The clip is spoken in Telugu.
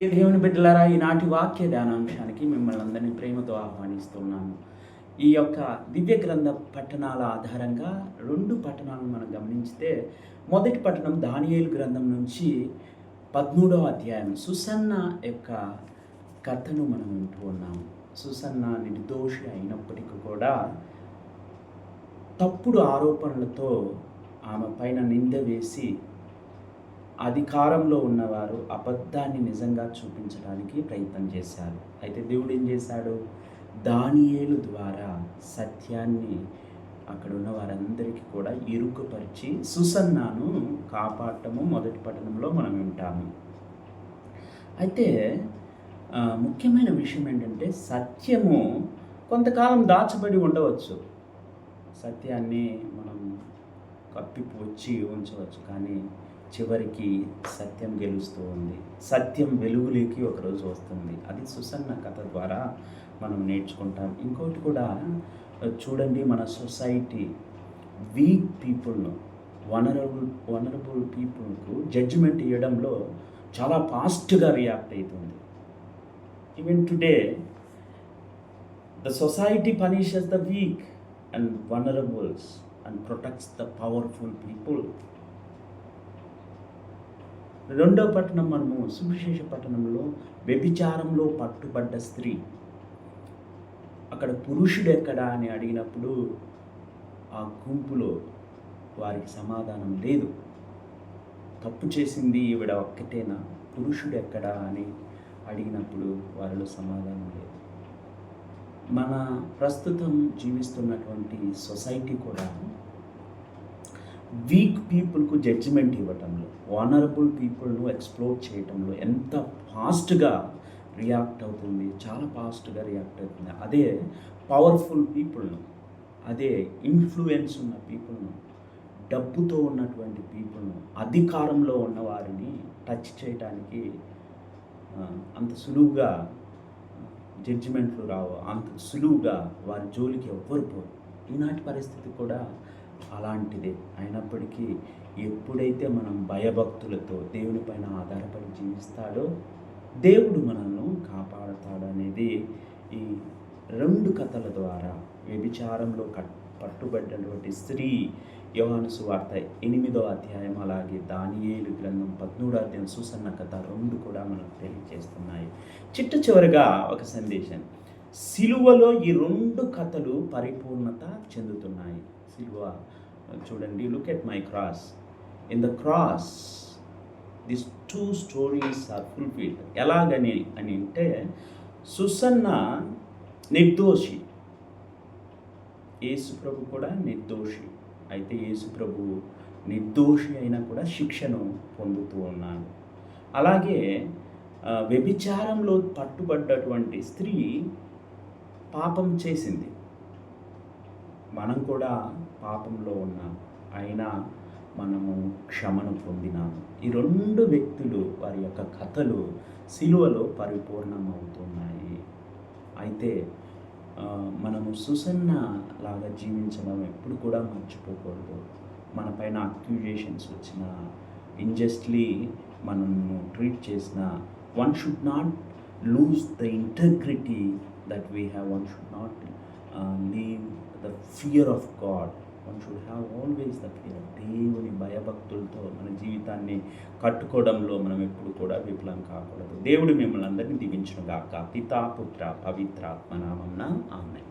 దేవుని బిడ్డలారా, ఈనాటి వాక్య ధ్యానాంశానికి మిమ్మల్ని అందరినీ ప్రేమతో ఆహ్వానిస్తున్నాను. ఈ యొక్క దివ్య గ్రంథ పట్టణాల ఆధారంగా 2 పట్టణాలను మనం గమనించితే, మొదటి పట్టణం దానియేలు గ్రంథం నుంచి 13వ అధ్యాయం సుసన్న యొక్క కథను మనం వింటూ ఉన్నాము. సుసన్న నిర్దోషి అయినప్పటికీ కూడా తప్పుడు ఆరోపణలతో ఆమె పైన నింద వేసి అధికారంలో ఉన్నవారు అబద్ధాన్ని నిజంగా చూపించడానికి ప్రయత్నం చేశారు. అయితే దేవుడు ఏం చేశాడు? దానియేలు ద్వారా సత్యాన్ని అక్కడ ఉన్న వారందరికీ కూడా ఇరుకుపరిచి సుసన్నాను కాపాడటము మొదటి పట్టణంలో మనం వింటాము. అయితే ముఖ్యమైన విషయం ఏంటంటే, సత్యము కొంతకాలం దాచబడి ఉండవచ్చు. సత్యాన్ని మనం కప్పిపుచ్చి ఉంచవచ్చు, కానీ చివరికి సత్యం గెలుస్తూ ఉంది. సత్యం వెలుగులోకి ఒకరోజు వస్తుంది. అది సుసన్న కథ ద్వారా మనం నేర్చుకుంటాం. ఇంకోటి కూడా చూడండి, మన సొసైటీ వీక్ పీపుల్ను, వనరబుల్ పీపుల్కు జడ్జిమెంట్ ఇవ్వడంలో చాలా ఫాస్ట్గా రియాక్ట్ అవుతుంది. Even today the society punishes the weak and vulnerables and protects the powerful people. రెండో పట్టణం మనము సువిశేష పట్టణంలో వ్యభిచారంలో పట్టుబడ్డ స్త్రీ. అక్కడ పురుషుడు ఎక్కడా అని అడిగినప్పుడు ఆ గుంపులో వారికి సమాధానం లేదు. తప్పు చేసింది ఈవిడ ఒక్కటేనా, పురుషుడు ఎక్కడా అని అడిగినప్పుడు వారిలో సమాధానం లేదు. మన ప్రస్తుతం జీవిస్తున్నటువంటి సొసైటీ కూడా వీక్ పీపుల్కు జడ్జిమెంట్ ఇవ్వటంలో, వానరబుల్ పీపుల్ను ఎక్స్ప్లోర్ చేయటంలో ఎంత ఫాస్ట్గా రియాక్ట్ అవుతుంది, చాలా ఫాస్ట్గా రియాక్ట్ అవుతుంది. అదే పవర్ఫుల్ పీపుల్ను, అదే ఇన్ఫ్లుయెన్స్ ఉన్న పీపుల్ను, డబ్బుతో ఉన్నటువంటి పీపుల్ను, అధికారంలో ఉన్న వారిని టచ్ చేయడానికి అంత సులువుగా జడ్జిమెంట్లు రావు, అంత సులువుగా వారి జోలికి ఎవ్వరు పోరు. ఈనాటి పరిస్థితి కూడా అలాంటిదే. అయినప్పటికీ ఎప్పుడైతే మనం భయభక్తులతో దేవుని పైన ఆధారపడి జీవిస్తాడో దేవుడు మనల్ని కాపాడతాడు అనేది ఈ 2 కథల ద్వారా, వ్యభిచారంలో పట్టుబడినటువంటి స్త్రీ యోహాను సువార్త 8వ అధ్యాయం, అలాగే దానియేలు గ్రంథం 13వ అధ్యాయం సుసన్న కథ 2 కూడా మనకు తెలియజేస్తున్నాయి. చివరిగా ఒక సందేశం, సిలువలో ఈ 2 కథలు పరిపూర్ణత చెందుతున్నాయి. సిలువ చూడండి, look at my cross. In the cross this 2 stories are fulfilled. ఎలాగని అంటే, సుసన్న నిర్దోషి, యేసు ప్రభు కూడా నిర్దోషి. అయితే యేసు ప్రభు నిర్దోషి అయినా కూడా శిక్షను పొందుతూ ఉన్నాడు. అలాగే వ్యభిచారంలో పట్టుబడ్డటువంటి స్త్రీ పాపం చేసింది. మనం కూడా పాపంలో ఉన్నాం, అయినా మనము క్షమను పొందినాము. ఈ 2 వ్యక్తులు, వారి యొక్క కథలు సిలువలో పరిపూర్ణమవుతున్నాయి. అయితే మనము సుసన్న లాగా జీవించడం ఎప్పుడు కూడా మర్చిపోకూడదు. మన పైన అక్యూజేషన్స్ వచ్చిన, ఇంజస్ట్లీ మనము ట్రీట్ చేసిన, one should not lose the integrity that we have. One should not leave the fear of God. One should have always the fear. దేవుని భయభక్తులతో మన జీవితాన్ని కట్టుకోవడంలో మనం ఎప్పుడు కూడా విఫలం కాకూడదు. దేవుడు మిమ్మల్ని అందరినీ దీవించును గాక. పితా, పుత్ర, పవిత్రాత్మ నామమున ఆమేన్.